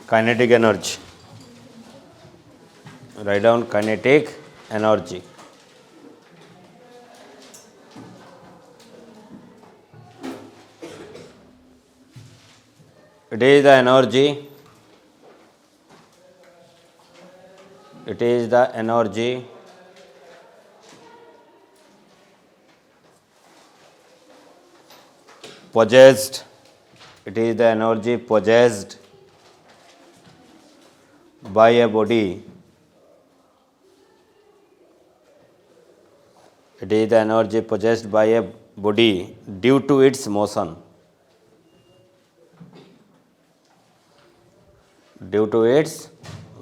kinetic energy. Write down kinetic energy. It is the energy. It is the energy possessed. It is the energy possessed by a body. It is the energy possessed by a body due to its motion. Due to its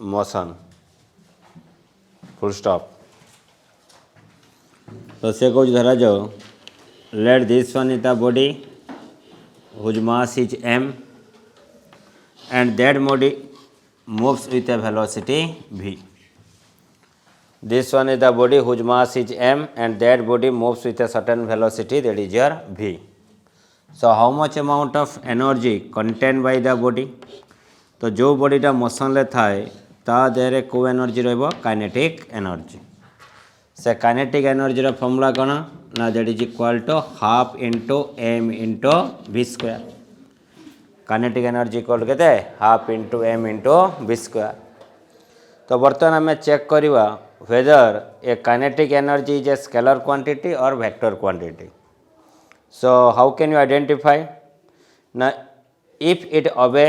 motion. Full stop. तो से कुछ धरा जाओ. Let this one is the body whose mass is m, and that body moves with a velocity v. This one is the body whose mass is m, and that body moves with a certain velocity, that is your v. So how much amount of energy contained by the body? तो जो बॉडीटा motion ले थाए ता देहरे को energy रहबो kinetic energy. से kinetic energy रो formula कोन ना that is equal to half into m into v square. Kinetic energy equal केते half into m into v square. तो बर्तमान आम चेक करवा whether a kinetic energy is a scalar quantity और vector quantity. So how can you identify ना if it obey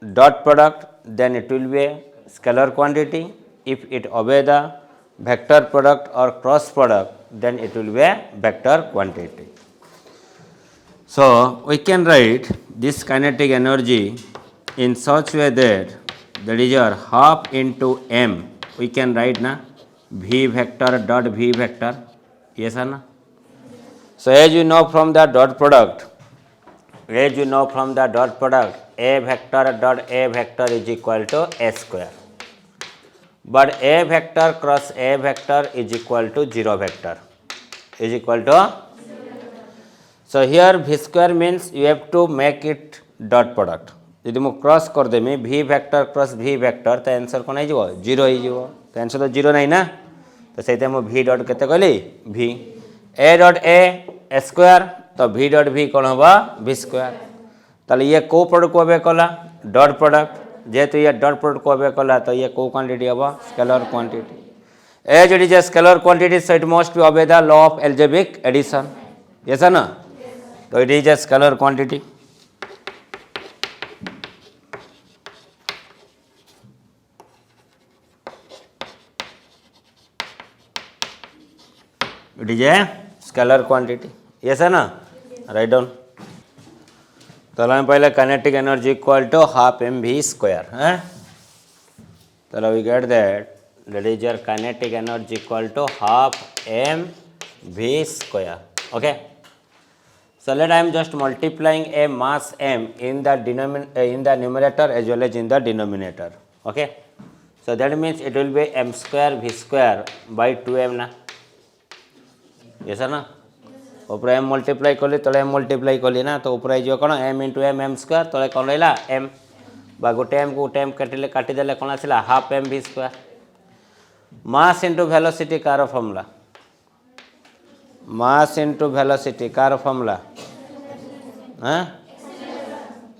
dot product, then it will be a scalar quantity. If it obey the vector product or cross product, then it will be a vector quantity. So we can write this kinetic energy in such way that is your half into m. We can write na v vector dot v vector. Yes or no? So as you know from the dot product, a vector dot a vector is equal to a square, but a vector cross a vector is equal to 0 vector, is equal to. So here v square means you have to make it dot product. यदि मु cross कर देमी v vector cross v vector तो answer कोन हो 0 हो. तो answer तो 0 नहीं ना, तो से मु v डॉट केते कहली v. a dot a square, तो v डॉट v कौन होगा v स्क्वायर. ताले ये को प्रोडक्ट को ओबे कला डॉट प्रोडक्ट. जेहेतु ये डॉट प्रोडक्ट को ओबे कला तो ये को क्वांटिटी होगा scalar quantity. As it is a scalar quantity so it must be obey the law of algebraic addition. Yes ना? तो it is a scalar quantity. It is a scalar quantity. Yes है ना? Write down. तो पहले kinetic energy equal to half M V square है. तो we get that is your kinetic energy equal to half M V square. Okay. So let I am just multiplying a mass m in the numerator as well as in the denominator. Okay. So that means it will be m square v square by 2m na. Yes or no? ऊपर m multiply कली तले m multiply कली ना, तो ऊपर जो कौन m into m square तले कौन रहा m बा गोटे m को गोटे m काटिदेले कौन आसला half m v square. Mass into velocity कार फॉर्मूला, मास इंटू वेलोसिटी कार फॉर्मूला हाँ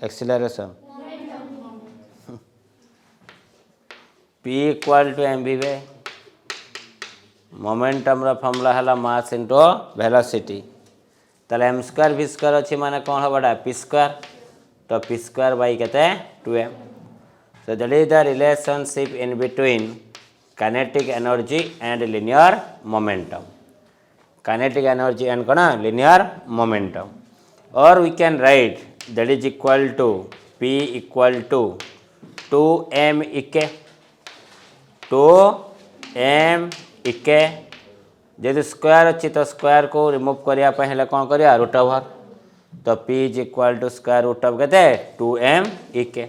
acceleration p equal to m v वे. मोमेंटम रा फॉर्मूला है मास इंटू वेलोसिटी. ताले m स्क्वायर v स्क्वायर अच्छी माने कौन होगा p स्क्वायर, तो p स्क्वायर बाई केते 2m. So that is the relationship in between kinetic energy and linear momentum. Kinetic energy and कौन लिनियर मोमेंटम. और we can write that is equal to p equal to 2m E K 2m इके. यदि square अच्छी तो square को remove करने हेल्ले कौन करिया रूट ओवर. तो p is equal to square root of केते 2m इके.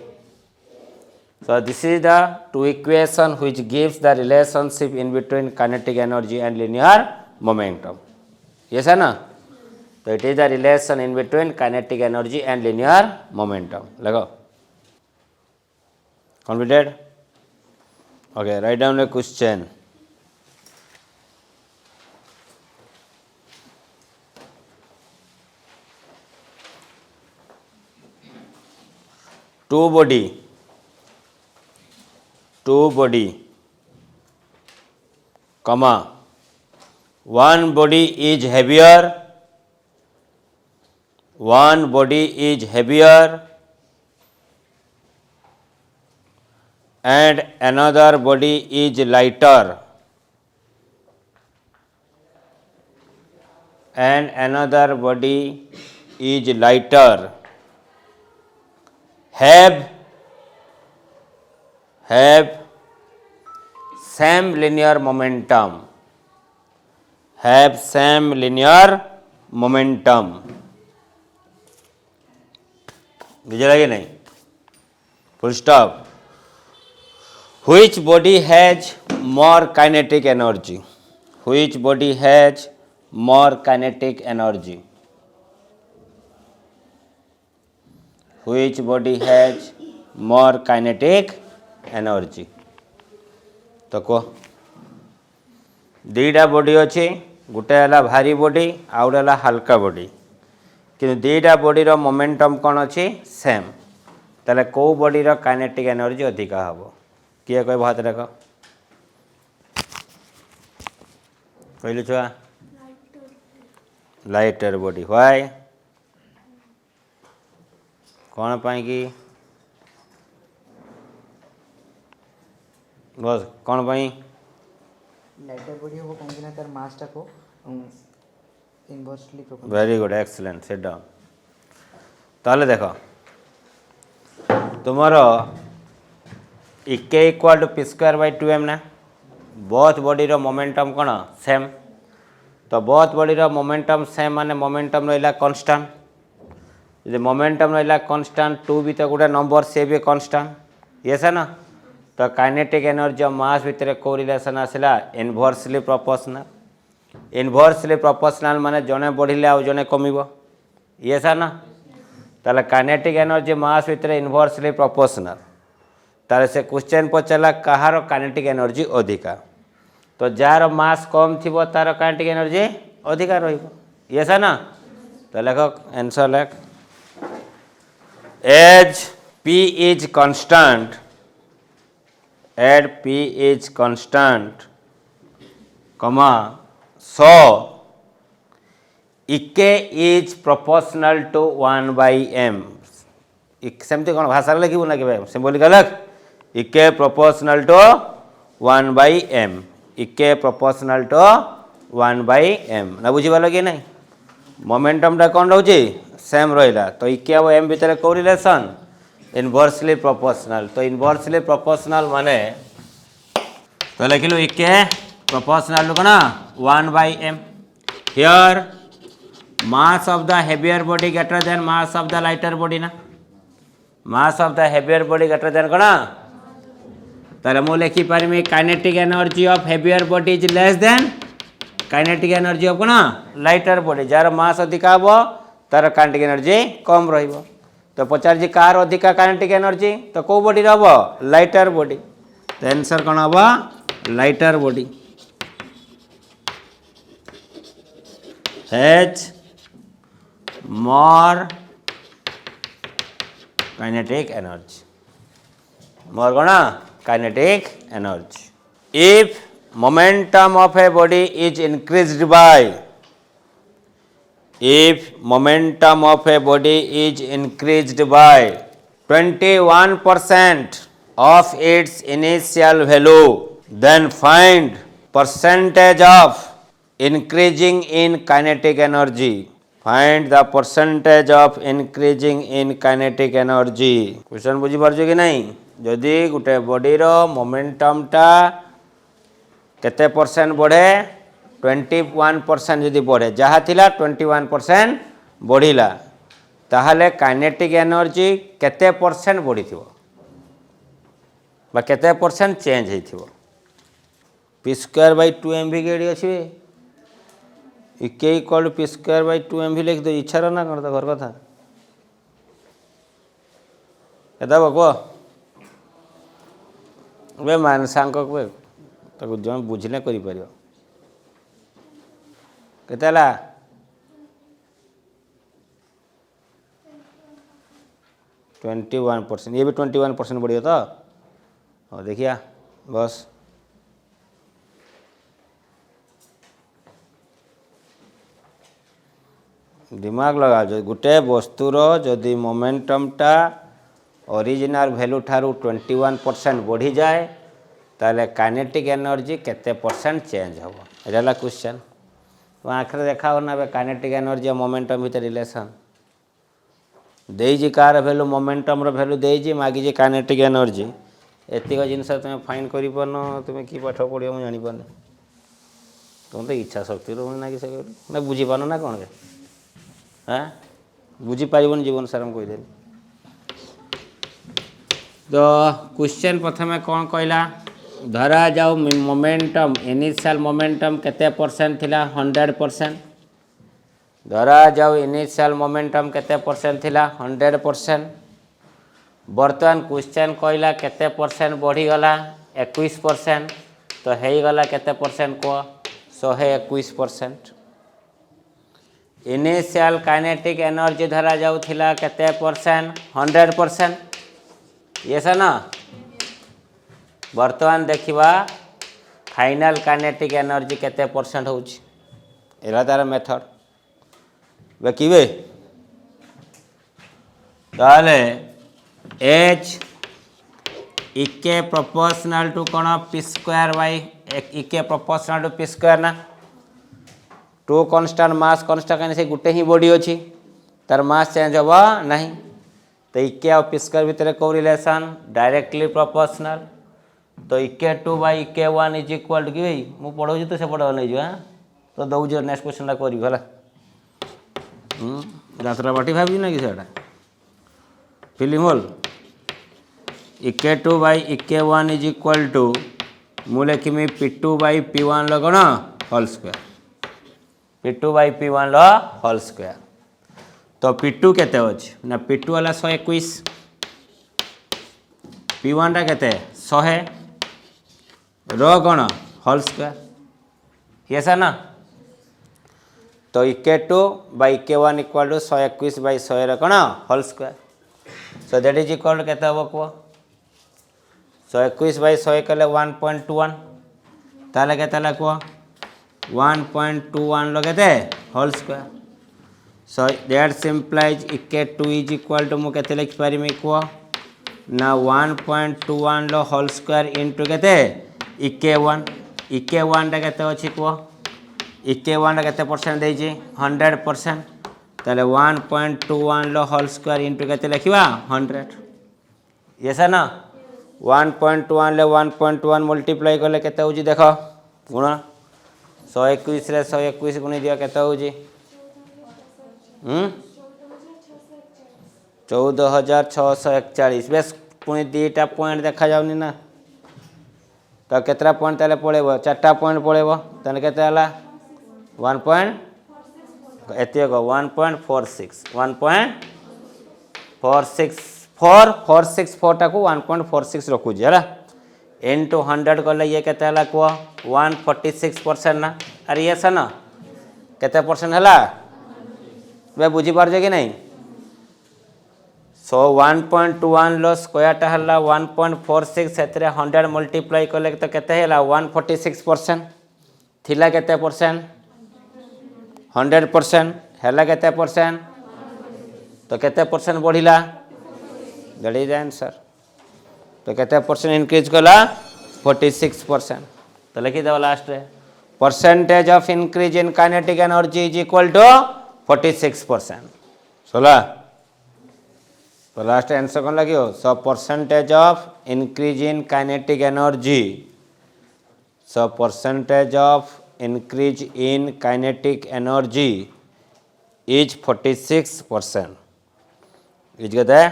So this is the two equation which gives the relationship in between kinetic energy and linear momentum. Yes or no? So it is the relation in between kinetic energy and linear momentum. लगाओ. Completed? Okay, write down a question. Two body, comma, one body is heavier and another body is lighter have same linear momentum बुझे नहीं full stop. Which body has more kinetic energy? Which body has more kinetic energy? Which body has more kinetic energy? तो को दीटा body अच्छे गोटे है भारी body आउ गोटे है हल्का बॉडी कि दीटा बॉडी रो मोमेंटम कौन अच्छे सेम ताले को बॉडी रो काइनेटिक एनर्जी अधिका हम किए कह हाथ देख कहलु छुआ लाइटर बॉडी व्हाई कौन पाई कि बस कौन पाई लाइटर बॉडी हो कहीं ना तार मास टा को inversely proportional very good excellent sit down ताले देखो तुमर E K equal to P square by 2m ना बोथ बॉडी रो मोमेंटम कौन सेम तो बोथ बॉडी रो मोमेंटम सेम माने मोमेंटम रहा कांस्टेंट यदि मोमेंटम रहा कांस्टेंट 2 भी तो गोटे नंबर से भी कांस्टेंट यस है ना तो काइनेटिक एनर्जी ऑफ मास भितर को रिलेशन आसला इनवर्सली प्रोपोर्शनल माने जने बढ़िले आ जने कमिबो यस है ना ताले काइनेटिक एनर्जी मास भितर इनवर्सली प्रोपोर्शनल ताले से क्वेश्चन पचला कहार काइनेटिक एनर्जी अधिका तो जार मास कम थिबो तार काइनेटिक एनर्जी अधिका रहिबो यस है ना तो लेखो आंसर लेख as P is constant comma so Ek is proportional to 1 by m सेमती कौन भाषा लिखू ना कि सिंबलिक अलग Ek proportional to 1 by m Ek proportional to 1 by m ना बुझीपाल कि नहीं मोमेंटम टा कौन रोचे सेम रहा तो Ek और m भितर को रिलेशन इनवर्सली प्रोपोर्शनल तो इनवर्सली प्रोपोर्शनल माने तो लिखिलु Ek proportional to ना 1 by m here mass of the heavier body greater than mass of the lighter body ना mass of the heavier body greater than कौन ताले मु लिखि पारिमी kinetic energy of heavier body is less than kinetic energy of कौन lighter body जार मास अधिक हम तार काइनेटिक एनर्जी कम रहिबो तो पचार जी कार अधिका काइनेटिक एनर्जी तो कौ बॉडी हम लाइटर बॉडी तो आंसर कौन हम lighter body has more kinetic energy more कौन kinetic energy if momentum of a body is increased by 21% of its initial value then find percentage of increasing in kinetic energy find the percentage of increasing in kinetic energy question बुझी पारछो कि नहीं जदि गोटे body रो momentum टा केते percent बढ़े 21% जदि बढ़े जहाँ थिला 21% बढ़िला ताहले काइनेटिक एनर्जी केते परसेंट बढ़ी थिबो बा केते परसेंट चेंज हेई थिबो p स्क्वायर बाय 2m भी गेडी अछि Ek equal p square by 2m भी लिख दो इच्छा ना कर घर कथा केदा बको वे मानसांक ताको जो बुझले करि परियो केतेला 21%। ये भी 21% बढ़िया तो हाँ देखिया बस दिमाग लगा जो गोटे वस्तुर जदि मोमेंटमटा ओरिजिनल वैल्यू ठारू 21% बढ़ी जाए ताले काइनेटिक एनर्जी केते परसेंट चेंज हम एला क्वेश्चन तो आखिर देखा हो ना काइनेटिक एनर्जी और मोमेंटम भीतर रिलेशन देजी कार वैल्यू मोमेंटम वैल्यू देजी मागिजे काइनेटिक एनर्जी एतिक जिनस तुम फाइन कर तुम कि पाठ पढ़ मुझे जापर तुम तो इच्छा शक्ति रोनी ना कि ना बुझीपार ना कौन के हाँ बुझीपर जीवन सारा कहीदेली तो क्वेश्चन प्रथम कौन कहला धरा जाऊ मोमेंटम इनिशियल मोमेंटम केते परसेंट थिला 100%। धरा जाऊ इनिशियल मोमेंटम केते परसेंट थिला 100%। बर्तमान क्वेश्चन कहला केते परसेंट बढ़ी गला 21%। तो हो गला केते परसेंट को 121%। इनिशियल काइनेटिक एनर्जी धरा जाऊ थिला केते परसेंट 100%। ये से ना बर्तमान देखिबा फाइनल काइनेटिक एनर्जी केते परसेंट होउची एला तार मेथड देखिबे ताले एच इके प्रोपोर्शनल टू कोन P square by E K proportional to P square ना टू कांस्टेंट मास कांस्टेंट कने से गुटे ही बॉडी अछि तार मास चेंज होबा नहीं तो इके और पी स्क्वायर भितर को रिलेशन डायरेक्टली प्रोपोर्शनल तो इके 2 बाय इके 1 इज इक्वल टू कि भाई मु पढ़ाऊँ तो सेपट नहीं जो हाँ तो दौर नेक्स्ट क्वेश्चन करी है रातरा बाटी भावी ना कि फिल्म हॉल इके 2 बाय इके 1 इज इक्वल टू मु लिखिमी P2 बाय P1 कौन whole square P2 by P1 whole square तो P2 केते अछि ना P2 वाला 121 P1 टा केते 100 रो कौन होल स्क्वायर ये सा ना तो इके 2 बाय इके 1 इक्वल टू 121 बाय 100 कौन whole square so that is equal to केते हो को 121 बाय 100 कले 1.21 ताले केते ला को 1.21 लो केते whole square so that implies E K 2 is equal to मु केते लिख पारिमी को ना 1.21 लो होल स्क्वायर इनटू केते इके 1 टा केते अछि को इके 1 टा केते परसेंट दे छी 100% ताले 1.21 लो होल स्क्वायर इनटू केते लिखिबा 100 ये सा ना 1.1 ले 1.1 मल्टीप्लाई करले केते होजी देखो गुण 121 रे 121 गुणी दिया केते होजी 14641 बेस पुणी दीटा पॉइंट देखा जाउनी ना तो केतरा पॉइंट ताले पळेबो चारटा पॉइंट पळेबो तने केते हला 1 पॉइंट एते को 1.46 464 टाको 1.46 रखु जे हला इनटू 100 करले ये केते हला को 146% ना अरे ये सा ना केते परसेंट हला वे बुझी पारजे कि नहीं सो 1.21 लो स्क्वायर टा हला 1.46 सेतरे 100 मल्टीप्लाई करले तो केते हला 146% थिला केते परसेंट 100% हला केते परसेंट तो केते परसेंट बढ़िला दैट इज आंसर तो केते परसेंट इंक्रीज कला 46% तो लिखि दो लास्ट रे percentage of increase in kinetic energy is equal to 46% सोला तो लास्ट आंसर कौन लगे so percentage of increase in kinetic energy so percentage of increase in kinetic energy is 46% is गए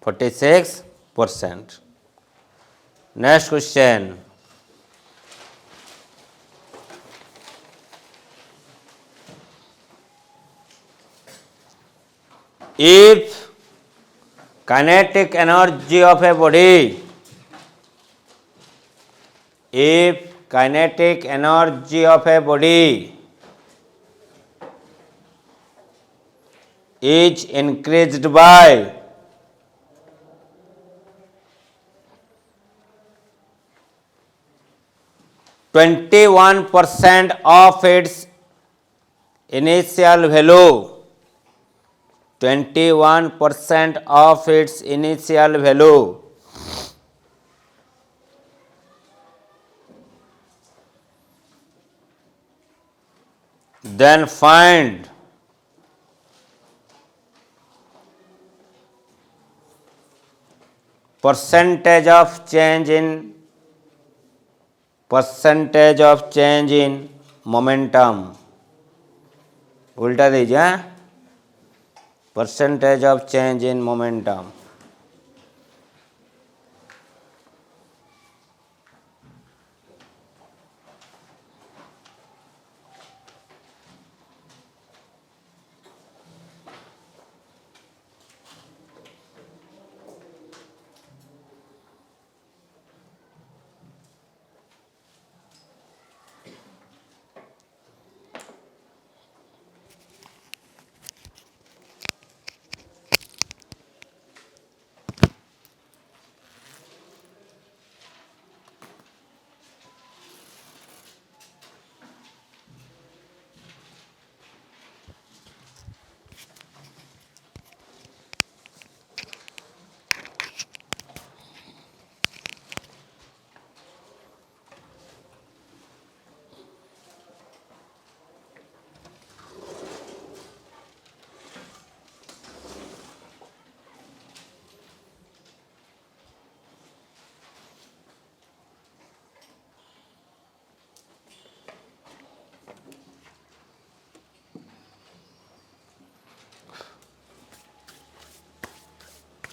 46%। Next question if kinetic energy of a body if kinetic energy of a body is increased by 21% of its initial value, 21% of its initial value, then find percentage of change in momentum. उल्टा दीजिए, percentage of change in momentum.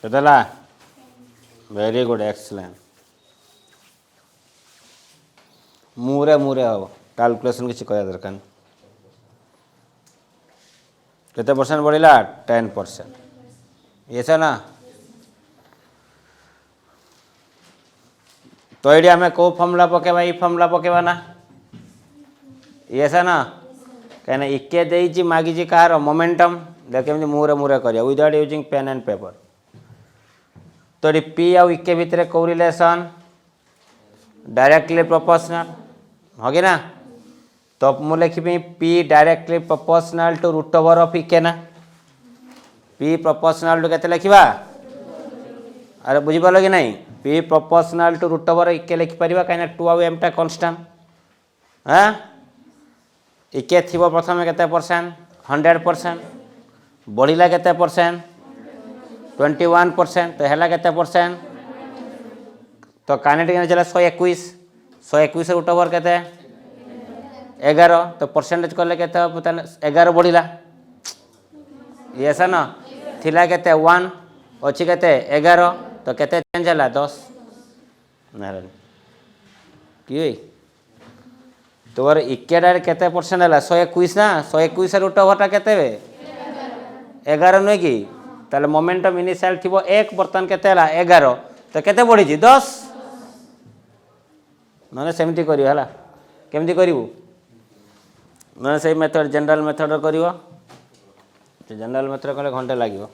କେତେଲା? Very good, excellent. ମୁରେ ହବ, calculation କିଛି କରିବା ଦରକାର ନାହିଁ। କେତେ ପରସେଣ୍ଟ ବଢ଼ିଲା? 10%। ଇଏ ନା ତ ଏଇଠି ଆମେ କେଉଁ ଫର୍ମୁଲା ପକେଇବା? ଏଇ ଫର୍ମୁଲା ପକେଇବା ନା? ଇଏ ନା କାହିଁକିନା ଇକେ ଦେଇଛି, ମାଗିଛି କାହାର? ମୋମେଣ୍ଟମ୍। ଦେଖ କେମିତି ମୁରେ କରିବା, without using pen and paper. तो ये पी आउ इके भितर को रिलेशन डायरेक्टली प्रोपोर्शनल होगी ना? तो मुझे लिखी P directly proportional to root over of E K ना? पी प्रोपोर्शनल टू केते लिखा? अरे बुझीपाल कि नहीं? P proportional to root over E K लिखिपर कहीं 2 आउ एम टा कन्स्टांट। हाँ, इके थी प्रथम केते परसेंट? 100%। बढ़िला केते परसेंट? 21%। तो है केते परसेंट? तो काइनेटिक एनर्जी 121, 121 रूट ओवर केते 11। तो परसेंटेज कले केते 11 बढ़िला। ये सा ना थिला केते 1 अच्छी केते 11, तो केते चेंज है 10 कि तोर इक्केटार केते परसेंट है 121 ना? 121 रूट ओवरटा केते 11 नुहे कि? ताले मोमेंटम इनिशियल थी 1, बर्तमान केते 11, तो केते बढ़ी 10। ना सेमती करियो हला। केमती करिवु? ना से मेथड जनरल मेथड करिवो। जनरल मेथड कले घंटे लागिवो।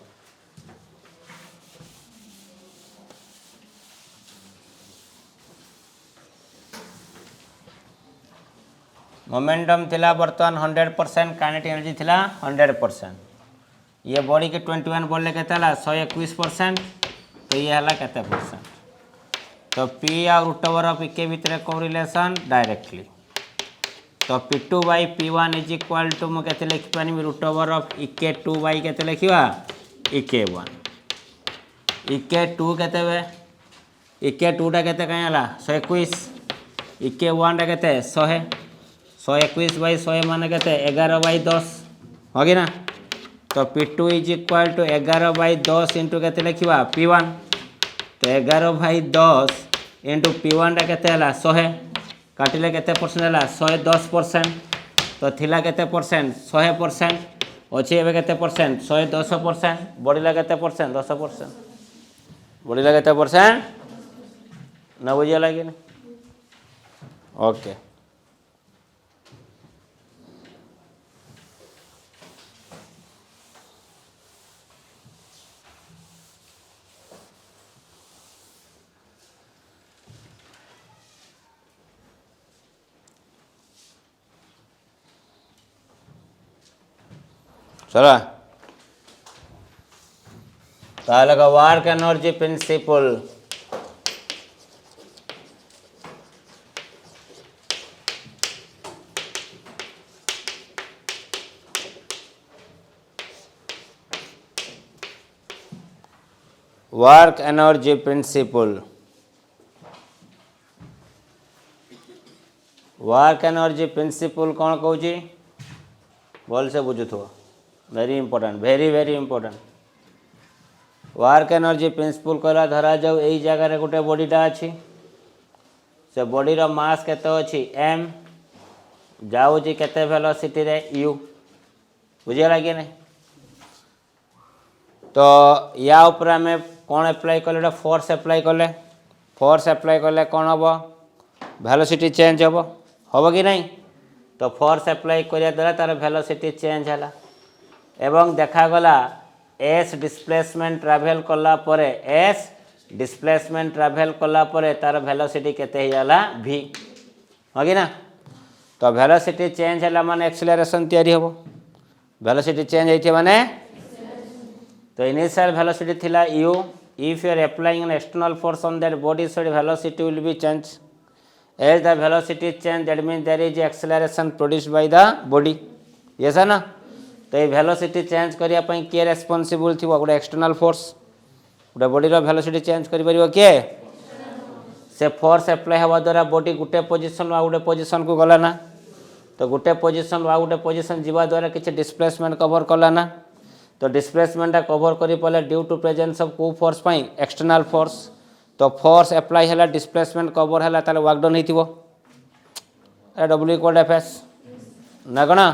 मोमेंटम थिला बर्तमान 100%, काइनेटिक एनर्जी थिला 100%। ये बॉडी के 21 बढ़ले केते 121%, तो ये हला केते परसेंट? तो पी आ रूट ओवर ऑफ इके भितर को रिलेशन डायरेक्टली। तो P2 by P1 is equal to मु केते लिखि पानी रूट ओवर ऑफ इके 2 बाई केते लिखिबा? इके 1। इके 2 केते बे? इके 2 टा केते कहीं हला 121, इके 1 टा केते 100, 121 बाई 100 माने केते 11 बाई 10 होगी ना? तो P2 is equal to 11 by 10 into केते लिखिबा? P1। तो 11 बाई 10 इंटू P1 टा केते हला 100, काटिले केते परसेंट हला 110%। तो थिला केते परसेंट? 100%। अच्छी एबे केते परसेंट? 110%। बढ़िला केते परसेंट? 10%। बढ़िला केते परसेंट? ना बुझिया लगे ना? ओके चलो ताहले का work energy principle work energy principle work energy principle कौन कहूँ भल से बुझुथो very important very important work energy principle कहला धरा जाऊ यही जगह गोटे बॉडीटा अच्छी से बॉडीर मास केते अच्छी एम जाऊँगी केते वेलोसिटी रे यू बुझीगला कि नहीं तो या ऊपर आम कौन एप्लाय कले फोर्स एप्लाय कले कौन हम वेलोसिटी चेंज हम कि नहीं तो फोर्स एप्लाय करिया द्वारा तार वेलोसिटी चेंज है एवं देखागला एस डिस्प्लेसमेंट ट्रैवल कला परे एस डिस्प्लेसमेंट ट्रैवल कला परे तार वेलोसिटी केते होला v हो कि ना तो वेलोसिटी चेंज है माने एक्सेलरेशन तैयारी हो वेलोसिटी चेंज होती माने तो इनिशियल वेलोसिटी थिला u if you are applying an external force on that body so the velocity will be changed as the velocity change that means there is acceleration produced by the body yes है ना तो ये velocity change करिया पई किए responsible थी गोटे external force गोटे बॉडी रो वेलोसिटी चेंज करि परिबो किए से फोर्स अप्लाई हवा द्वारा बॉडी गोटे पोजीशन आ गोटे पोजीशन को गला ना तो गोटे पोजीशन आ गोटे पोजीशन जीवा द्वारा किछि डिस्प्लेसमेंट कवर कला ना तो डिस्प्लेसमेंट कवर करि पले ड्यू टू प्रेजेंस ऑफ को फोर्स पई एक्सटर्नल फोर्स तो फोर्स अप्लाई हला डिस्प्लेसमेंट कवर हला ताले वर्क डन हेतिबो W इक्वल एफएस ना कोना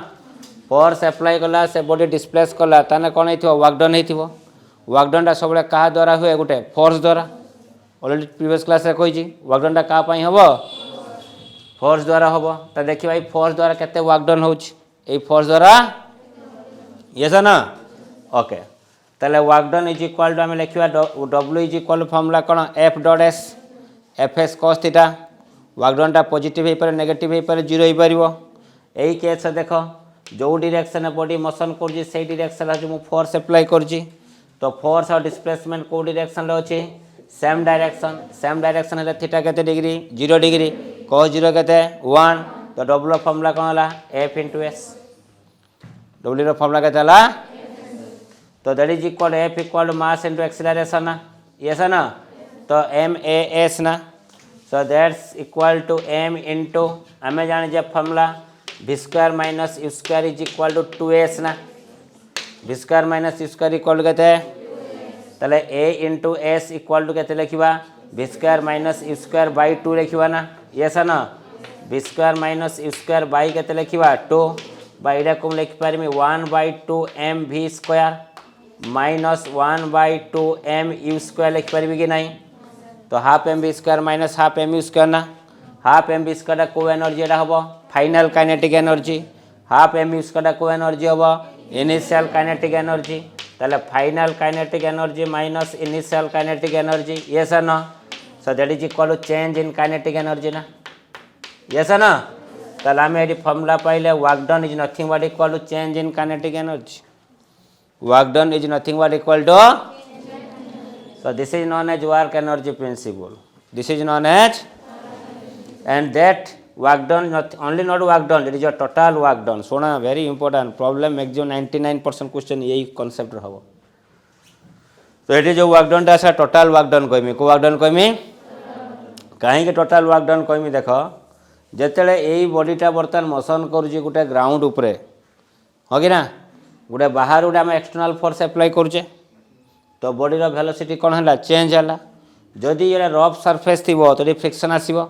फोर्स अप्लाई कला से बॉडी डिस्प्लेस कला ताने कोन हेतिबो वर्क डन हेतिबो वर्क डन टा सबले का द्वारा हुए गोटे फोर्स द्वारा ऑलरेडी प्रीवियस क्लास रे कहिजी वर्क डन टा का पई हबो फोर्स द्वारा हबो त देखि भाई फोर्स द्वारा केते वर्क डन होउछ ए फोर्स द्वारा यस ना ओके ताले work done is equal to आम लिखा W इज इक्वल फॉर्मूला कौन F dot S F S cos theta work done टा पॉजिटिव हो पारे नेगेटिव हो पारे जीरो हो पारिबो एई केस देख जो डायरेक्शन बॉडी मोशन कर से डायरेक्शन मु फोर्स अप्लाई कर तो फोर्स और डिस्प्लेसमेंट को डायरेक्शन अच्छे सेम डायरेक्शन है थीटा केते डिग्री 0 डिग्री cos 0 केते 1 तो W फॉर्मूला कौन है F into S W formula केते तो दैट इज इक्वल एफ equal mass into acceleration yes है ना तो एम ए एस ना so that's equal to M into आम जाने formula v square minus u square is equal to 2s ना v square minus u square equal केते तले a into S equal to केते लिखिबा v square minus u square by 2 लिखिबा ना yes है ना v square minus u square by केते लिखिबा 2 बाय एडा कोम लिखि पारिमी 1/2 m v square minus 1/2 m u square लिखि पारिबी कि नहीं तो half M B square minus half M U square ना हाफ एम बी स्क्वायर को एनर्जी हम final kinetic energy half M U square को एनर्जी हम इनिशियल काइनेटिक एनर्जी ताले final kinetic energy minus initial kinetic energy yes है ना so that is equal to change in kinetic energy ना yes है ना ताले आम ये फॉर्मूला पाइले work done is nothing but equal to change in kinetic energy work done is nothing but equal to so this is known as work energy principle this is known as and that work done not only not work done it is a total work done सोना very important problem maximum 99% question यही concept रहबो तो eighty जो work done ता total work done कहमी को work done कहमी कहीं के total work done कहमी देख जेतेले एई बॉडीटा बर्तमान मोशन करूची गोटे ग्राउंड उपरे हो कि ना गोटे बाहर गोटे आम एक्सटर्नल फोर्स अप्लाई करूचे तो बॉडी रो वेलोसिटी कौन है चेंज है जदि ये रफ सरफेस थी तो फ्रिक्शन आसो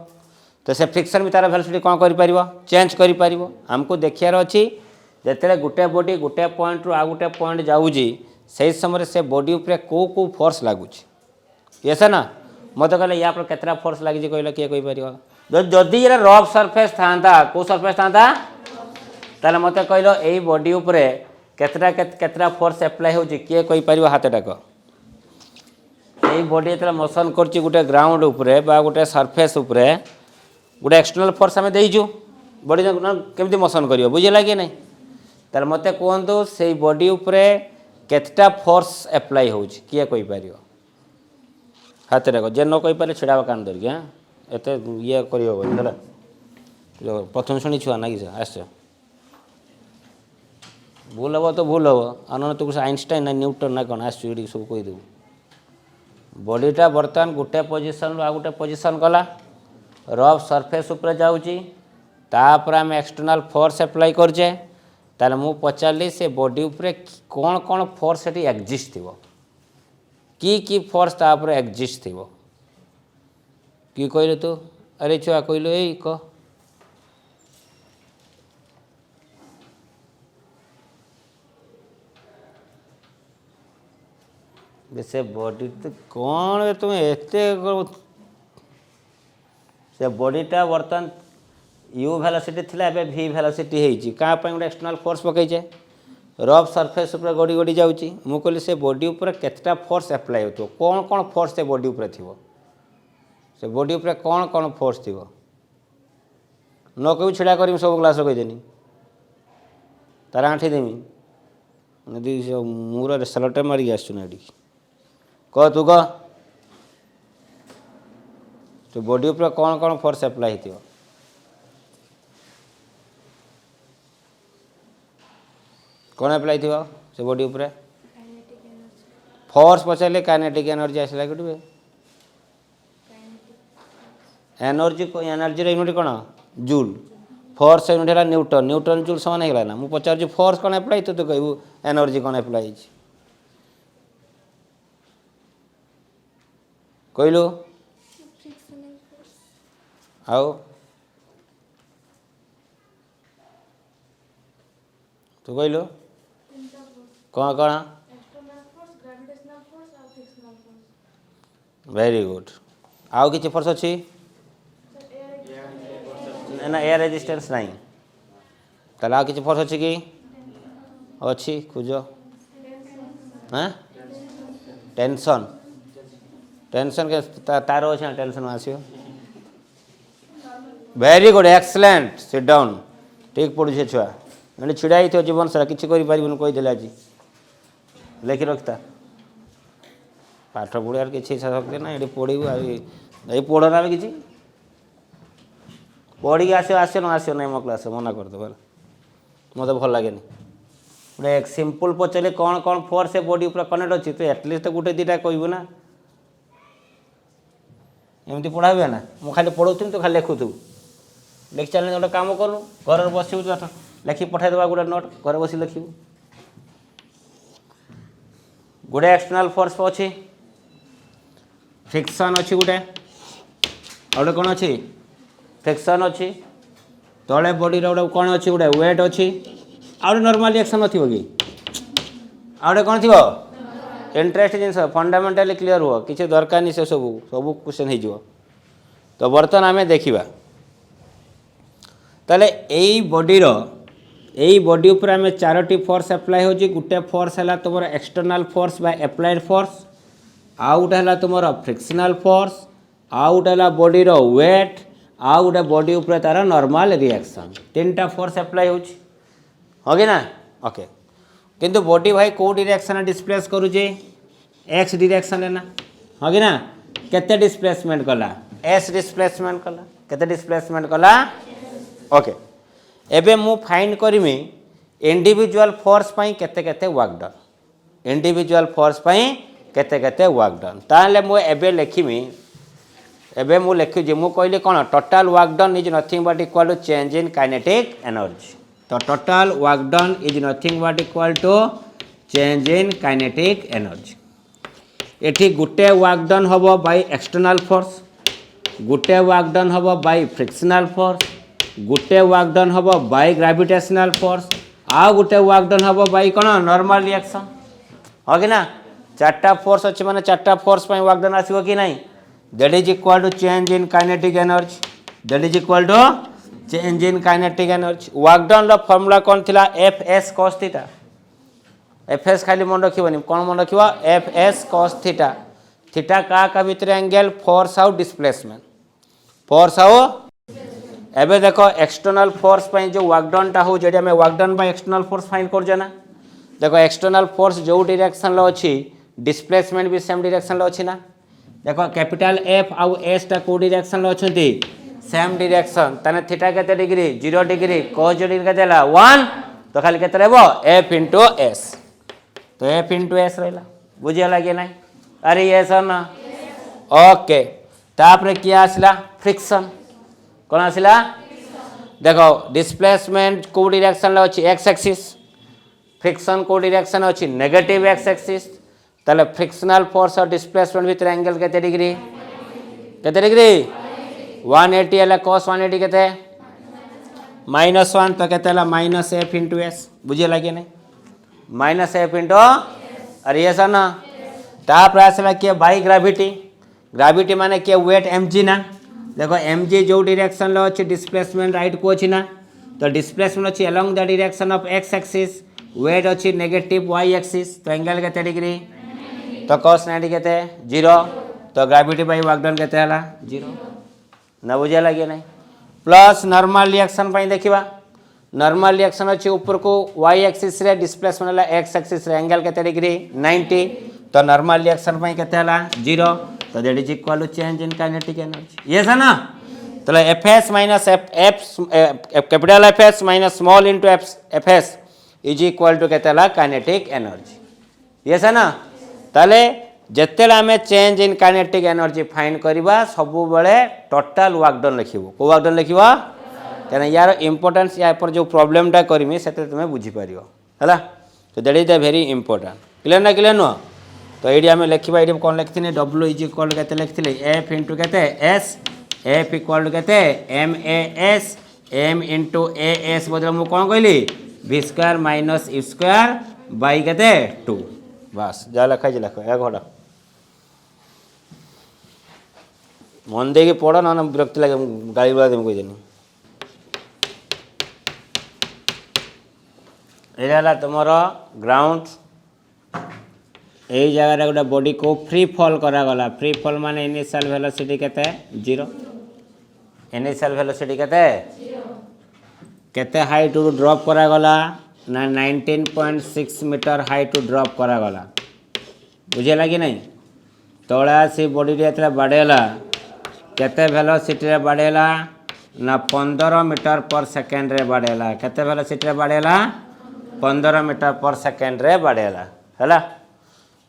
तो से फ्रिक्शन भी तार वेलोसिटी कौन कर चेंज कर आमको देखार अच्छी जिते गोटे बॉडी गोटे पॉइंट रु आ गोटे पॉइंट जाऊँगी से समय से बॉडी उपरे को फोर्स लगुच ये से ना मत कहले या पर केतरा फोर्स लगी कहले किए कहीपर जदि ये रफ सरफेस था कौ सरफेस था ताले मत कहल यही बॉडी उपरे केतरा फोर्स एप्लाय हो किए कोई पारिबो हाथ डाक यही बॉडी जो मोशन कर गोटे ग्राउंड उपरे बा गोटे सरफेस उपरे गोटे एक्सटर्नल फोर्स आम देचु बॉडी केमती मोशन कर बुझेगा कि नहीं ताले मत कहतु से बॉडी उपरे केतटा फोर्स एप्लाय हो किए कोई पार हाथ डाक जे न कही पारे छिड़ा कान धरिक हाँ एत ये कर प्रथम शुणी छुआ ना कि आस भूल हम तो भूल हम आन तो आइंस्टाइन ना न्यूटन ना कौन आस सब कहीदेव बॉडीटा बर्तमान गोटे पोजिशन आ गोटे पोजिशन गला रफ सरफेस उपरे जाऊँगी तापर आम एक्सटर्नाल फोर्स एप्लाय करजे ताले मु पचारि से बॉडी उपरे कौन कौन फोर्स सेठी एक्जिस्ट थी की फोर्स तापर एक्जिस्ट थी कि कहलु तू अरे छुआ कहलु ए कह से बॉडी तो कौन तुम एते से बॉडीटा बर्तमान यू वेलोसिटी थिला एबे वी वेलोसिटी हेची का पय गोटे एक्सटर्नल फोर्स पकईचे रफ सरफेस ऊपर गड़ी गड़ी जाउची मु कहली से बॉडी ऊपर केतटा फोर्स एप्लाय होतो कौन कौन फोर्स से बॉडी ऊपर थिवो से बॉडी ऊपर कौन कौन फोर्स थिवो न कहू छिड़ा करी सब क्लास कहीदेनी तार आंठी देमी नदी मुर सलटे मारी आसु ना कह तू कह तो बॉडी ऊपर कौन कौन फोर्स एप्लाय होती कौन एप्लाय थी से बॉडी ऊपर फोर्स पचारे काइनेटिक एनर्जी आसला कि एनर्जी एनर्जी यूनिट कौन जूल फोर्स यूनिट है न्यूटन न्यूटन जूल समान है ना मुझे पचार फोर्स कौन एप्लाय तो तू कहू एनर्जी कौन एप्लाय कहलु आओ तू कहलु कौन कौन वेरी गुड आउ किसी फोर्स अच्छी ना एयर रेजिस्टेंस नहीं ताला किसी फोर्स अच्छी कि अच्छी खोज हाँ टेंशन टेंशन के तार अच्छे टेंशन आसो very good excellent sit down ठीक पड़े छुआ मैंने छिड़ा ही जीवन सारा किसी कहीदे आज लिखि रखता पाठ पढ़ार किसी इच्छा शक्ति ना ये पढ़ू ये पढ़ना भी किसी पढ़ी आसो ना आसो ना मो क्लास मना करदे मत भल लगे गोटे एक सिंपल पचारे कौन कौन फोर्स बॉडी पूरा कनेक्ट अच्छी तो एटलिस्ट गोटे दुटा कहबू ना एमती पढ़ा हुए ना मुझे खाली पढ़ाऊँ तो खाली लिखुथु लिखि चल गोटे कम करूँ घर बस लिखि पठाईदेवा गोटे नोट घर बस लिखू गोटे एक्सटर्नल फोर्स अच्छी फ्रिक्शन अच्छी गोटे गोटे कौन अच्छी फ्रिक्शन अच्छी तले बॉडी गोटे कौन अच्छी गोटे वेट अच्छी आउटे नॉर्मल रिएक्शन न थी आउटे कौन थी इंटरेस्ट जिन फंडामेंटाली क्लीयर हुआ किसी दरकार नहीं से सब सब क्वेश्चन हो तो बर्तमान आम देखा ताले यही बॉडीर यही बॉडी उपर आम चारोटी फोर्स एप्लाय हो गोटे फोर्स है तुम एक्सटर्नल फोर्स बा एप्लाइड फोर्स आउ गोटे है तुम फ्रिक्शनल फोर्स आउ गोटे है बॉडीर वेट आउ गोटे बॉडी उपर तार नॉर्मल रिएक्शन तीन टा फोर्स एप्लाय हो कि ना ओके किंतु बॉडी भाई कौ डायरेक्शन डिस्प्लेस करुचे एक्स डायरेक्शन है ना हाँ कि ना केते डिस्प्लेसमेंट कला एस डिस्प्लेसमेंट कला केते डिस्प्लेसमेंट कला ओके एबे मु फाइंड करमी इंडिविजुअल फोर्स पई केते केते वर्क डन इंडिविजुअल फोर्स पई केते केते वर्क डन ताले मु एबे लिखिमी एबे मु लिखुजी मु कहली कोन total work done is nothing but equal to change in kinetic energy तो total work done is nothing but equal to change in kinetic energy एठी गुटे वर्क डन हबो बाय एक्सटर्नल फोर्स गुटे वर्क डन हबो by frictional force गुटे work done हबो by gravitational force आ गुटे वर्क डन हबो बाय कोन नॉर्मल रिएक्शन हो कि ना चारटा फोर्स अछि माने चारटा फोर्स पय वर्क डन आसीबो कि नाही that is equal to change in kinetic energy that is equal to change in kinetic energy work done रो फार्मूला कौन थिला F S cos theta F S खाली मन रखिबनी कौन मन रखिबो F S cos theta theta का भितर एंगल फोर्स आउ डिस्प्लेसमेंट फोर्स आउ एबे देखो एक्सटर्नल फोर्स पई जो वर्क डन टा हो जेडी हमें work done bye external force find कर जना देखो एक्सटर्नल फोर्स जो डायरेक्शन लो अछि डिस्प्लेसमेंट भी सेम डायरेक्शन लो अछि ना देखो कैपिटल एफ आउ एस टा को डायरेक्शन लो अछंती सेम डायरेक्शन तने थीटा केते डिग्री 0 डिग्री cos 0 डिग्री केतेला 1 तो खाली केते रहबो f * s तो f * s रहला बुझिया लागे नै अरे ये सर ना ओके तापर किया आसला फ्रिक्शन कौन आसला देखो डिस्प्लेसमेंट को डायरेक्शन लो अछि x एक्सिस फ्रिक्शन को डायरेक्शन अछि नेगेटिव x एक्सिस ताले फ्रिक्शनल फोर्स और डिस्प्लेसमेंट भीतर एंगल केते डिग्री 180 एला cos 180 केते -1 तो केते ला -f * s बुझे लागे नै -f * अरे ये सर ना तापर आसला के बाय ग्रेविटी ग्रेविटी माने के वेट mg ना देखो mg जो डायरेक्शन लो अछि डिस्प्लेसमेंट राइट को अछि ना तो डिस्प्लेसमेंट अछि along the direction of x axis weight अछि नेगेटिव y एक्सिस तो एंगल केते डिग्री तो cos 90 केते 0 तो ग्रेविटी बाय वर्क डन केते हला 0 ना बुझे लगे नहीं प्लस नॉर्मल रिएक्शन पई देखिबा नॉर्मल रिएक्शन अछि ऊपर को y एक्सिस रे डिस्प्लेसमेंट हला x एक्सिस रे एंगल केते डिग्री 90 तो नॉर्मल रिएक्शन पई केते हला 0 तो that is equal to change in kinetic energy yes है ना तो fs minus f capital fs minus small into fs is equal to केते हला काइनेटिक एनर्जी यस है ना ताले जेतेला हमें change in kinetic energy find करबा सबु बेले टोटल वर्क डन लिखिबो को वर्क डन लिखिबा कहना यार इंपोर्टेंस या पर जो प्रॉब्लम टा करमी सेते तुमे बुझी पारियो हला तो that is the very important clear न तो एडी हमें लिखिबा एडी कोन लिखथिने w इज इक्वल टू केते लिखथिले f * केते s f इक्वल टू केते m a s m * a s बदल मु कोन कहली v² - u² बाय केते 2 बस जा लिखा जे लिखो एक घटा मन दे के पढ़ो ना विरक्ति लगे गाड़ी वाला देम कोई देनी एला तुमर ग्राउंड यही जगह गोटे बॉडी को फ्री फॉल करा गला फ्री फॉल माने इनिशियल वेलोसिटी केते 0 इनिशियल वेलोसिटी केते 0 केते हाइट रु ड्रॉप करा गला ना 19.6 मीटर हाइट रु ड्रॉप करा गला बुझे लगी नहीं तोड़ा से बॉडी रे बाड़ेला केते वेलोसिटी रे बाड़ेला ना 15 मीटर पर सेकंड रे बाड़ेला केते वेलोसिटी रे बाड़ेला 15 मीटर पर सेकंड रे बाड़ेला हैला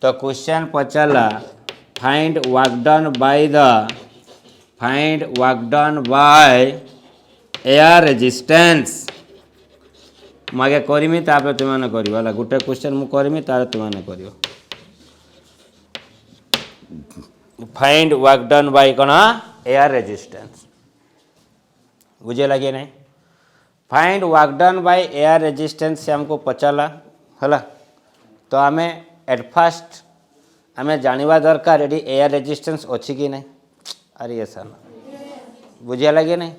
तो क्वेश्चन पचला find work done by air resistance मागे करमी तापर तुमने करियो हला गुटे क्वेश्चन मु करमी तार तुमने करियो फाइंड वर्क डन बाय कोना एयर रेजिस्टेंस बुझे लगे नहीं find work done by air resistance से हमको पचाला हला तो हमें एट फर्स्ट हमें जानवा दरकार एडी एयर रेजिस्टेंस अच्छी कि नहीं अरे ये सर बुझे लगे नहीं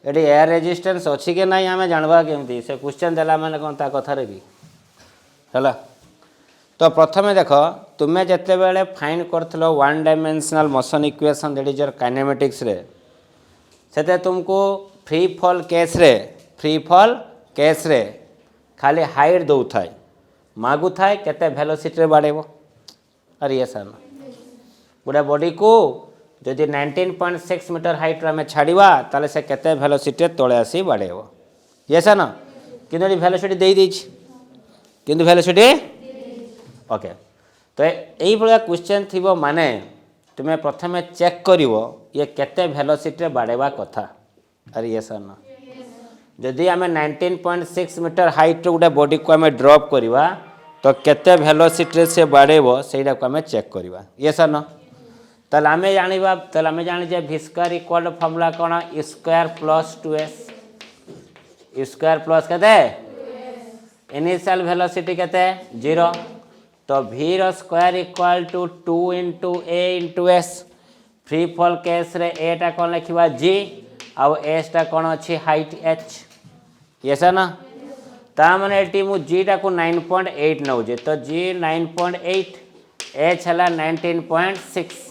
एडी एयर रेजिस्टेंस अच्छी कि नहीं हमें जानवा केमती से क्वेश्चन देला माने कोन ता कथा रे भी हला तो प्रथमे देख तुम्हें जिते बेले फाइंड करथलो one dimensional motion equation that is your kinematics रे सेते तुमको फ्री फॉल केस रे खाली हाइट दौ थाए मागु थाए केते वेलोसिटी रे बाड़ेबो अरे ये सर गोटे बॉडी को जदि 19.6 मीटर हाइट रे छाड़वा ताले से केते वेलोसिटी तले आसी बाड़ेबो ये सर ना किंतु वेलोसिटी दे देछि किंतु वेलोसिटी ओके तो यही भाया क्वेश्चन थी माने तुम्हें प्रथमे चेक करिवो ये केते वेलोसिटी रे बाड़ेबा कथा अरे ये सर ना जदि आम 19.6 मीटर हाइट रो गोटे बॉडी को आम ड्रॉप करवा तो केते वेलोसिटी से बाड़ेबो सेटा को आम चेक करवा ये सर ना ताले आम जानिबा ताले आम जानि जे v² इक्वल फॉर्मूला कोन u² + 2s u² प्लस केते इनिशियल वेलोसिटी केते 0 तो v रो square equal to 2 * a * s free fall case रे a टा कोन लिखिबा g आउ एच टा कौन अच्छी हाइट एच ये सर ना ता माने एटी मु जी टा को 9.8 नौजे तो जी 9.8 एच हला 19.6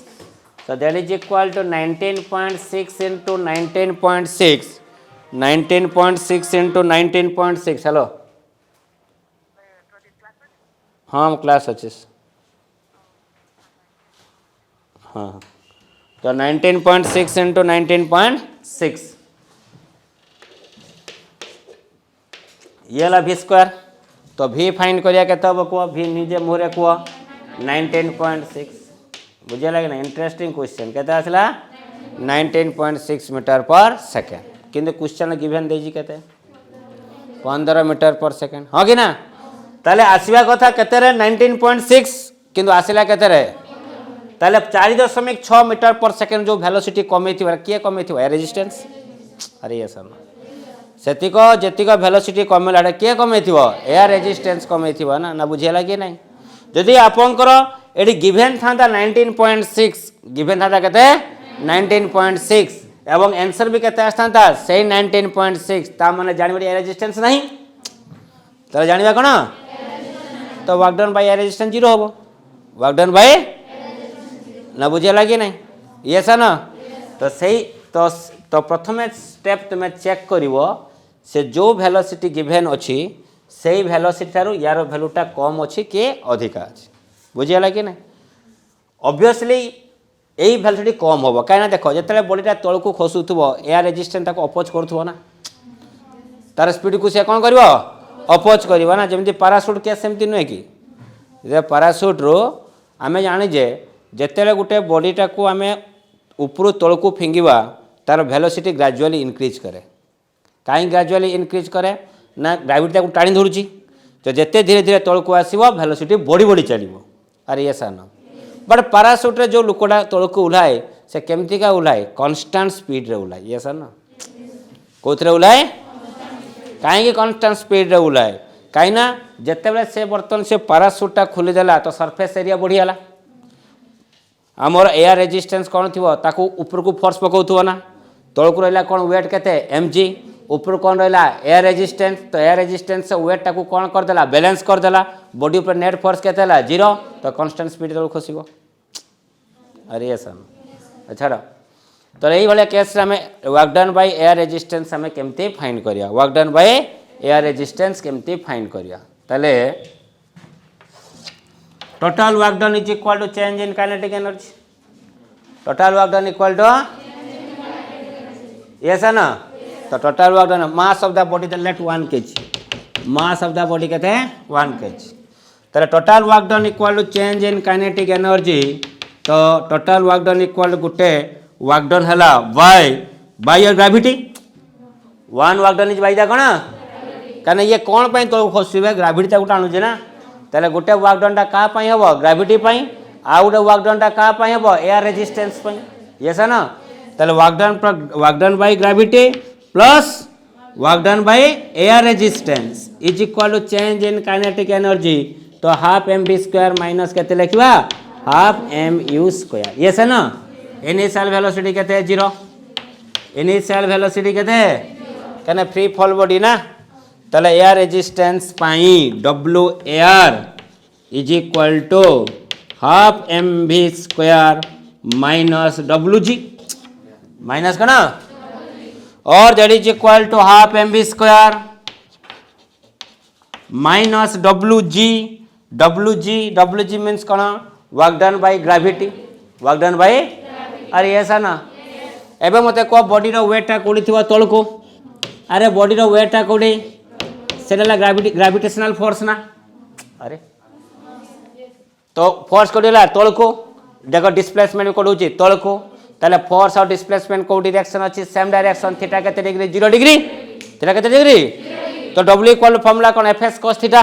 so that is equal to 19.6 into 19.6 19.6 into 19.6 hello हाँ क्लास अच्छे हाँ तो 19.6 into 19.6 ये ला भी स्क्वायर तो भी फाइन करिया केते हम को भी निजे मुहरे को 19.6 बुझे लगे ना इंटरेस्टिंग क्वेश्चन केते आसला 19.6 मीटर पर सेकेंड किंतु क्वेश्चन गिवन देजी केते 15 मीटर पर सेकेंड हाँ कि ना ताले आसीबा कथा केते रे 19.6 किंतु आसिला केते रे ताले 4.6 मीटर पर सेकेंड जो वेलोसिटी कमे थिबा किए कमे थिबा एयर रेजिस्टेंस अरे ये सर सेतिक जेतिक वेलोसिटी कमेला किए कमे थिबो एयर रेजिस्टेंस कमे थिबो ना ना बुझेला कि नहीं जदि आपनकर एडी गिवन थांता 19.6 गिवन थांता केते 19.6 एवं आंसर भी केते आस्थांता से 19.6 ता माने जानिबे एयर रेजिस्टेंस नहीं तो जानिबा कोन तो work done by air resistance 0 होबो वर्क डन बाय ना बुझेला कि नहीं ये सर ना तो सही तो प्रथम स्टेप तुम चेक करिवो से जो वेलोसिटी गिवन अच्छी से वेलोसिटी थारु यार वैल्यूटा कम अच्छी के अधिका अच्छी बुझेला कि नहीं ऑब्वियसली यही वेलोसिटी कम हम कहीं देख जो बॉडीटा तल को खसुथो एयर रेजिस्टेंस अपोज करूँ ना तार स्पीड को सी कौन कर अपोज कर ना जमी पारासूट केस सेमती नुहे कि पारासूट रू आम जानीजे जिते गोटे बॉडीटा को आम ऊपर तल को फिंगा तार वेलोसिटी ग्रेजुअली इनक्रीज करे कहीं ग्रेजुअली इनक्रीज करे ना ग्राविटी को टाणी धरुची तो जिते धीरे धीरे तल को आसो वेलोसिटी बढ़ी बढ़ी चलो अरे ये सान बट पारासूट रे जो लोकटा तल को उलाए से केमती का उलाए कन्स्टांट स्पीड रे उलाए ये सान कौन उलाए कहीं कन्स्टांट स्पीड रे उलाए कहीं जिते से बर्तमान से पारासूटा खोलीदेला तो सरफेस एरिया बढ़ीगला आमर एयर रेजिस्टेंस कौन थी ताकू ऊपर को फोर्स पकाउथो ना तल को रहा कौन वेट केते mg ऊपर कौन रहा एयर रेजिस्टेंस तो एयर रेजिस्टेंस वेट टाकू कौन करदेला बैलेंस करदेला बॉडी ऊपर नेट फोर्स केते 0 तो कांस्टेंट स्पीड तल खसब अरे ये सन अच्छा तो यही भाया केस आम work done by air resistance आम केमती फाइंड करिया work done by air resistance केमती फाइंड करिया ताले total work done is equal to change in kinetic energy total work done equal to yes or no तो total work done mass of the body the let 1 kg mass of the body कहते हैं 1 kg तो total work done equal to change in kinetic energy तो total work done equal to Gute work done हला by your gravity one work done is by the कौन कहना ये कौन पाई तो खसुबे ग्रेविटी ताको टाणुजे ना ताले गोटे वर्क डन क्या हम ग्रेविटी आउ गोटे वर्क डन क्या हम एयर रेजिस्टेंस ये सर ना ताले work done by gravity plus work done by air resistance is equal to change in kinetic energy तो हाफ mv स्क्वायर माइनस केते लिखवा हाफ mu स्क्वायर ये सर ना इनिशियल वेलोसिटी केते 0 इनिशियल वेलोसिटी केते कने फ्री फॉल बॉडी ना ताले एयर रेजिस्टेंस पाई W air is equal to half mv square minus W G minus का ना और that is equal to half mv square minus W G means कौन work done by gravity work done by अरे ऐसा ना एवं मत कह बॉडी वेटा कौटी थी तल को अरे बॉडी वेटा कौटी से ग्रेविटेशनल फोर्स ना अरे तो फोर्स कौटी तल को देख डिस्प्लेसमेंट कौटी तल को ताले फोर्स और डिस्प्लेसमेंट कौ डायरेक्शन अच्छी सेम डायरेक्शन थीटा के डिग्री 0 डिग्री थीटा के डिग्री तो डब्ल्यू इक्वल फॉर्मूला कौन एफ एस कॉस थीटा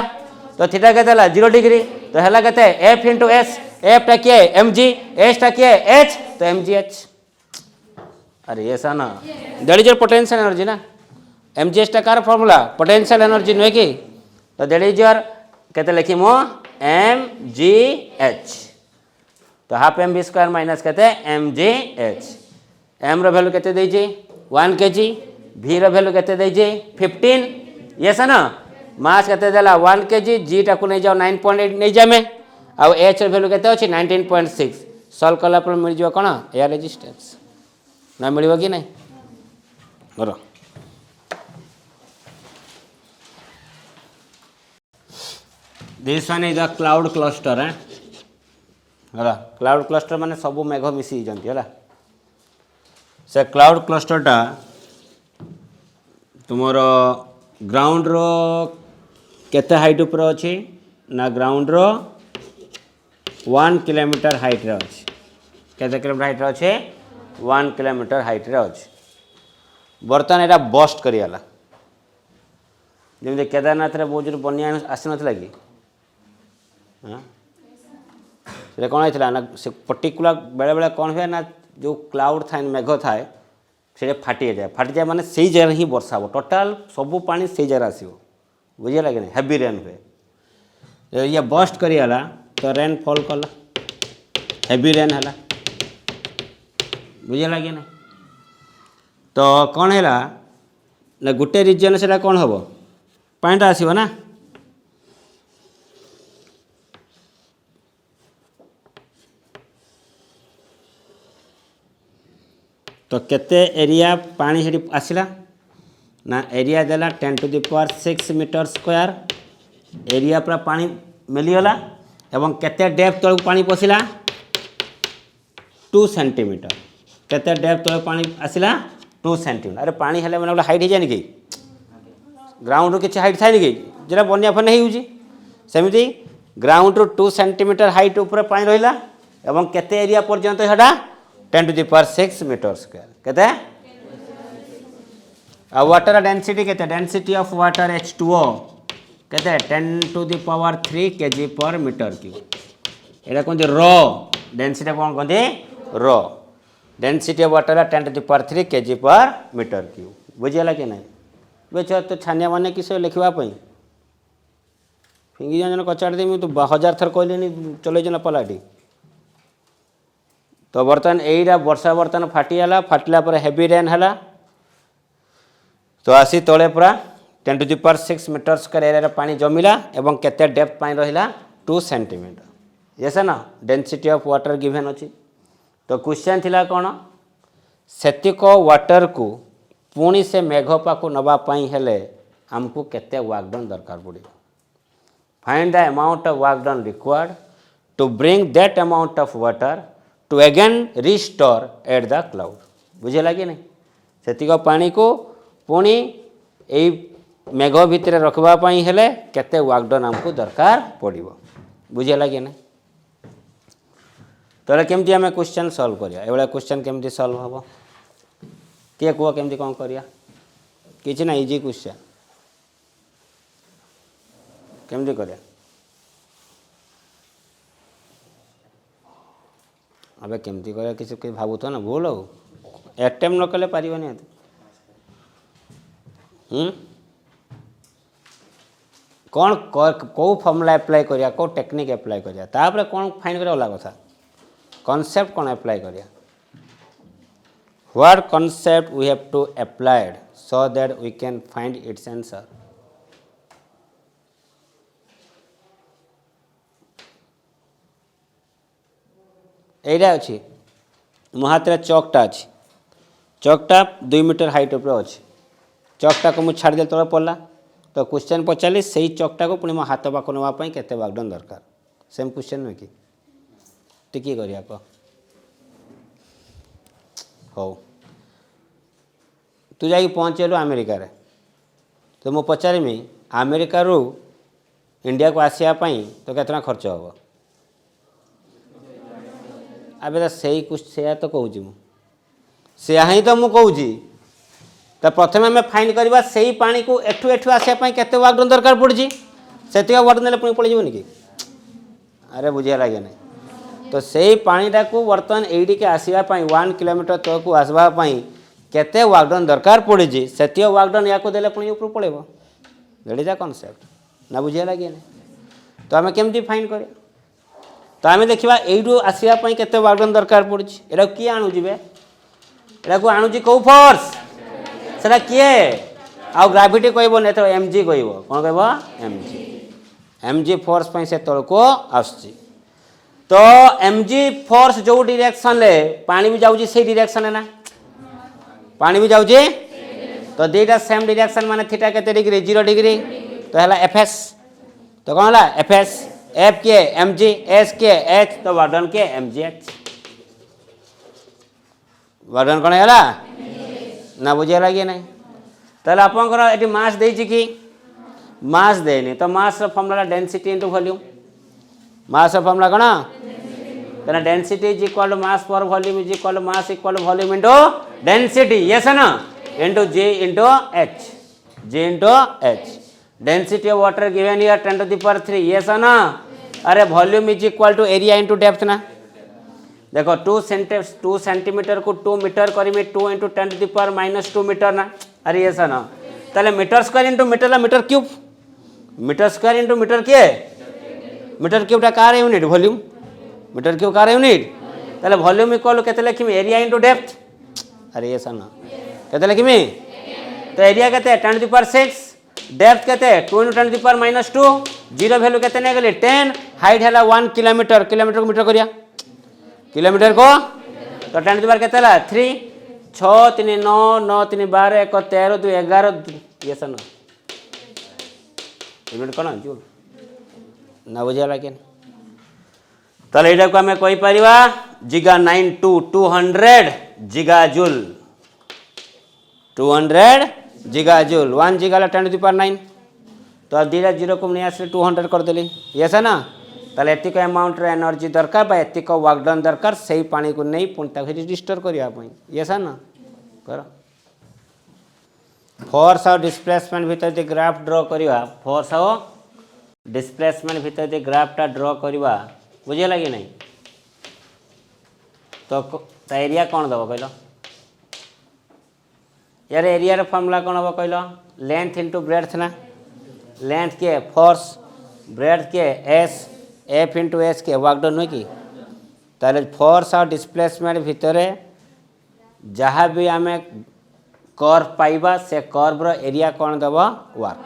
तो थीटा के 0 डिग्री तो है कहते एफ इंटू एस एफ टा किए एम जी एच टा किए एच तो एम जी एच अरे ये सा ना that is your potential energy ना एम जी एच टा कार फॉर्मूला पोटेंशियल एनर्जी नुहे कि तो दैट इज योर कहते लिखी मो एम जी एच तो half M B square minus कहते एम जी एच एम रो वैल्यू कहते 1 kg v रो वैल्यू केते देजे 15 यस ना मास केते देला 1 kg g टाकू नहीं जाओ 9.8 नहीं जामे आ h रो वैल्यू केते अछि 19.6 सॉल्व कला पर मिल जो कोन एयर रेजिस्टेंस ना मिलिबो कि नहीं करो this one is the cloud cluster है हला क्लाउड क्लस्टर माने सब मेघ मिसी जंती हला से क्लाउड क्लस्टरटा तुमर ग्राउंड रो केते हाइट ऊपर अछि ना ग्राउंड रो 1 किलोमीटर हाइट रे अछि केते किलोमीटर हाइट रे अछि 1 किलोमीटर हाइट रे अछि बर्तन एटा बस्ट करियाला जेमते केदारनाथ रे बहुत जोर बन्या आसी नथला कि हां से कोन आइतला ना से पर्टिकुलर बेले बेले कोन हुए ना जो क्लाउड थाए मेघ थाए से फाटी जाए माने सही जगह ही वर्षा हो टोटाल सब पानी सही जगह आसीबो बुझे लगे नहीं हेवी रेन हुए ये बस्ट करियाला तो रेन फॉल कला हेवी रेन हला बुझे लगे नहीं तो कौन है ना गोटे रिजन से कौन हम पानीटा आसो ना तो केते एरिया पानी हेडी आसला ना एरिया देला 10⁶ मीटर स्क्वायर एरिया पूरा पानी मिलीगला एवं केते डेप्थ तक पानी पशिला 2 सेंटीमीटर केते डेप्थ तक पानी आसला 2 सेंटीमीटर अरे पानी हेले मैंने गोटे हाइट हो जाए कि ग्राउंड किसी हाइट थाए कि जेटा बनिया फन हो सेमती ग्राउंड रू 2 सेंटीमीटर हाइट ऊपर पानी रहा एवं केते एरिया पर्यंत है 10⁶ मीटर स्क्वायर केते वाटर डेंसिटी केते डेंसिटी ऑफ वाटर H2O केते 10⁻³ kg पर मीटर क्यूब एटा कहते रो डेंसिटी कौन कहते rho density of water 10⁻³ kg पर मीटर क्यूब बुझेगा कि नहीं बुझ तो छानिया माने किस लिखवाई फिंगी जन कचाड़ देमी तो 1000 थर कहली चल पलाटी तो बर्तमान यहीटा वर्षा बर्तमान फाटीगला फाटिला पर हेवी रेन है तो आसी तले पूरा 10⁶ मीटर स्क्वायर एरिया पानी जमिला एवं केते डेप्थ पानी रहिला 2 सेंटीमीटर यस ना डेंसिटी ऑफ वाटर गिवन अच्छी तो क्वेश्चन थिला कौन सेतिक वाटर को पुणी से मेघ पाक नवापाई हेले आमको केते वर्क डन दरकार पड़े find the amount of work done required to bring that amount of water to again restore at the cloud बुझेगा कि नहीं सेतिक पानी को पुणी यही मेघ भितर रखवाई हेले केते वर्क डन आमको दरकार पड़ो बुझेगा कि नहीं तो केमती आम क्वेश्चन सॉल्व करिया एभला क्वेश्चन केमती सॉल्व हम किए कह केमती कौन करिया किछि ना इजी क्वेश्चन केमती करिया अबे केमती करिया किसी कोई भावुथ ना भूल हो अटेम्प्ट न कले पारिबनी कौन कौ फॉर्मूला अप्लाई करिया कौ टेक्निक अप्लाई करिया तापर कौन फाइंड करिया वाला कथा कॉन्सेप्ट कौन अप्लाई करिया what concept we have to applied so that we can find its answer एटा अच्छी मो हाथ में चौकटा अच्छी चौकटा 2 मीटर हाइट ऊपर अच्छी चौकटा को मुझे छाड़ी तले पड़ा तो क्वेश्चन पचारि से चौकटा को पुणी मो हाथ पाक नापी केते वर्कडन दरकार सेम क्वेश्चन नुहे कि टिके करिया कह हो तू जाकि पहुँचलु अमेरिका रे तो मु पचारमी अमेरिका रू इंडिया को आसापी तो केतना खर्च हम अबे तो सही कुछ से तो कहूँ मुझे ही तो मुझे कहूँ तो प्रथम आम फाइंड करवा से पानी को एठू एठू आसापी केते वर्कडन दरकार पड़ी से वर्कडन देले पुणी पड़े कि अरे बुझे लगे नहीं तो सही पानीटा को बर्तमान एडी के आसवाई 1 किलोमीटर तक को आसवाई केते वर्कडन दरकार पड़ी से वर्कडन या देले पुणी ऊपर पड़ेब दैट इज अ कॉन्सेप्ट ना बुझे लगे नहीं तो आम केमती फाइंड कर तो आम देखा यू आसवाई केते वर्कडन दरकार पड़ी एटा किए आणुची बे एटा को आणुची कौ फोर्स सेटा किए आउ ग्राविटी कहबो नै तो mg कहबो कोन कहबो mg फोर्स पई से तळ को आसची तो mg फोर्स जो डायरेक्शन ले पानी भी जाउची से डायरेक्शन है ना पानी भी जाउची तो दीटा सेम डायरेक्शन माने थीटा केते डिग्री 0 डिग्री तो हला fs तो कोन हला fs f के mg s के h तो वर्डन के mgh वर्डन कोन हला ना बुझे लगे नहीं ताले आपनकर एटी मास देछि कि मास देनी तो मास रो formula density into volume mass रो फॉर्मूला कोन तेना density is equal to mass per volume is equal to mass equal to volume into density yes ना into g into h density of water given here 10 to the power 3 yes ना अरे volume is equal to area into depth ना देखो 2 centimetre को 2 metre करीमे 2 into 10 to the power -2 metre ना अरे ये ना ताले मीटर स्क्वायर इंटू मीटर ला मीटर क्यूब इंटू मीटर के मीटर क्यूबटा कार यूनिट वॉल्यूम मीटर क्यूब कार यूनिट ताले वॉल्यूम इक्वल केते लिखिमी एरिया इंटू डेप्थ अरे ये ना केते लिखिमी तो एरिया केते 10 टू द पावर 6 डेप्थ केते 2 into 10 to the power -2 zero value केते ने गेले 10 हाइट हला 1 किलोमीटर किलोमीटर को मीटर करिया किलोमीटर को तो 10 टू द पावर केते हला 3 6 3 9 9 3 12 1 13 2 11 ये सन यूनिट कोन जूल ना बुझाला के ताले एटा को हमें कहि परिबा giga 9 to 200 giga joule 200 giga joule 1 giga ला 10 टू द पावर 9 तो दीटा जीरो को नहीं आसले 200 कर देली यस ना ताले एतिक अमाउंट रे एनर्जी दरकार बा एतिक वर्क डन दरकार सही पानी को नहीं पुन ताके रिस्टोर करिया पई यस ना कर फोर्स और डिस्प्लेसमेंट भीतर जे ग्राफ ड्रॉ करिवा फोर्स और डिस्प्लेसमेंट भीतर जे ग्राफटा ड्रॉ करिवा बुझे लगे नहीं तो एरिया कौन दबो कहलो यार एरिया रे फार्मूला कौन हबो कहलो लेंथ इनटू ब्रेड्थ ना लेंथ के फोर्स ब्रेड्थ के एस एफ इंटू एस के वर्क डन हुई कि ताले फोर्स और डिस्प्लेसमेंट भीतर जहाँ भी आम कर्व पाइबा से कर्व एरिया कौन दब वर्क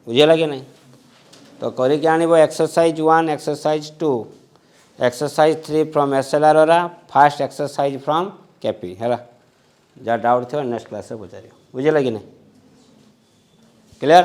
बुझे लगे नहीं तो करके आनिबो exercise 1 exercise 2 exercise 3 from SLR fast exercise from K P जहाँ डाउट थो नेक्स्ट क्लास से पचार बुझे लगे नहीं क्लियर।